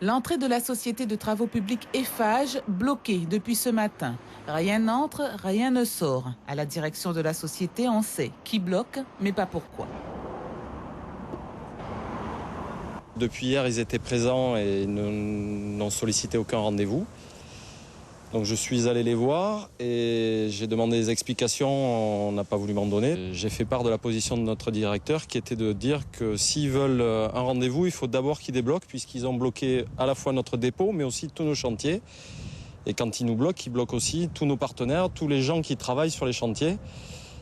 L'entrée de la société de travaux publics Eiffage bloquée depuis ce matin. Rien n'entre, rien ne sort. À la direction de la société, on sait qui bloque, mais pas pourquoi. Depuis hier, ils étaient présents et n'ont sollicité aucun rendez-vous. Donc je suis allé les voir et j'ai demandé des explications, on n'a pas voulu m'en donner. J'ai fait part de la position de notre directeur qui était de dire que s'ils veulent un rendez-vous, il faut d'abord qu'ils débloquent puisqu'ils ont bloqué à la fois notre dépôt mais aussi tous nos chantiers. Et quand ils nous bloquent, ils bloquent aussi tous nos partenaires, tous les gens qui travaillent sur les chantiers.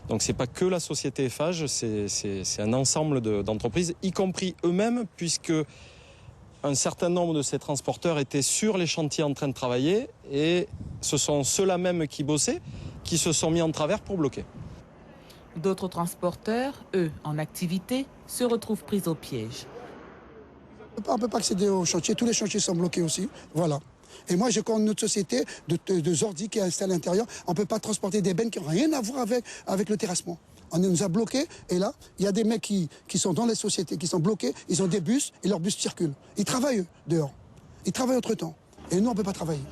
Donc c'est pas que la société Eiffage, c'est un ensemble d'entreprises, y compris eux-mêmes puisque un certain nombre de ces transporteurs étaient sur les chantiers en train de travailler et ce sont ceux-là même qui bossaient qui se sont mis en travers pour bloquer. D'autres transporteurs, eux, en activité, se retrouvent pris au piège. On ne peut pas accéder aux chantiers, tous les chantiers sont bloqués aussi, voilà. Et moi, j'ai comme notre société de Zordi qui est installée à l'intérieur, on ne peut pas transporter des bennes qui n'ont rien à voir avec le terrassement. On nous a bloqués et là, il y a des mecs qui sont dans les sociétés, qui sont bloqués, ils ont des bus et leurs bus circulent. Ils travaillent dehors, ils travaillent autre-temps. Et nous, on ne peut pas travailler.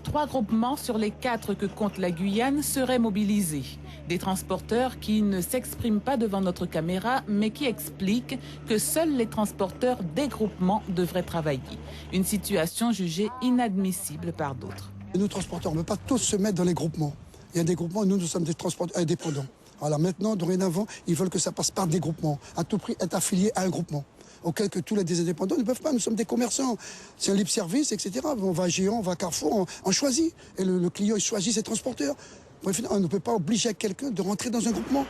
3 groupements sur les 4 que compte la Guyane seraient mobilisés. Des transporteurs qui ne s'expriment pas devant notre caméra, mais qui expliquent que seuls les transporteurs des groupements devraient travailler. Une situation jugée inadmissible par d'autres. Nous, transporteurs, on ne peut pas tous se mettre dans les groupements. Il y a des groupements, nous sommes des transporteurs indépendants. Voilà, maintenant, dorénavant, ils veulent que ça passe par des groupements. À tout prix, être affilié à un groupement. Auquel que tous les indépendants ne peuvent pas. Nous sommes des commerçants. C'est un libre service, etc. On va à Géant, on va à Carrefour, on choisit. Et le client, il choisit ses transporteurs. Bref, on ne peut pas obliger quelqu'un de rentrer dans un groupement.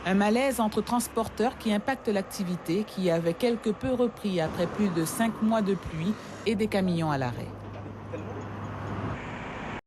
Un malaise entre transporteurs qui impacte l'activité qui avait quelque peu repris après plus de 5 mois de pluie et des camions à l'arrêt.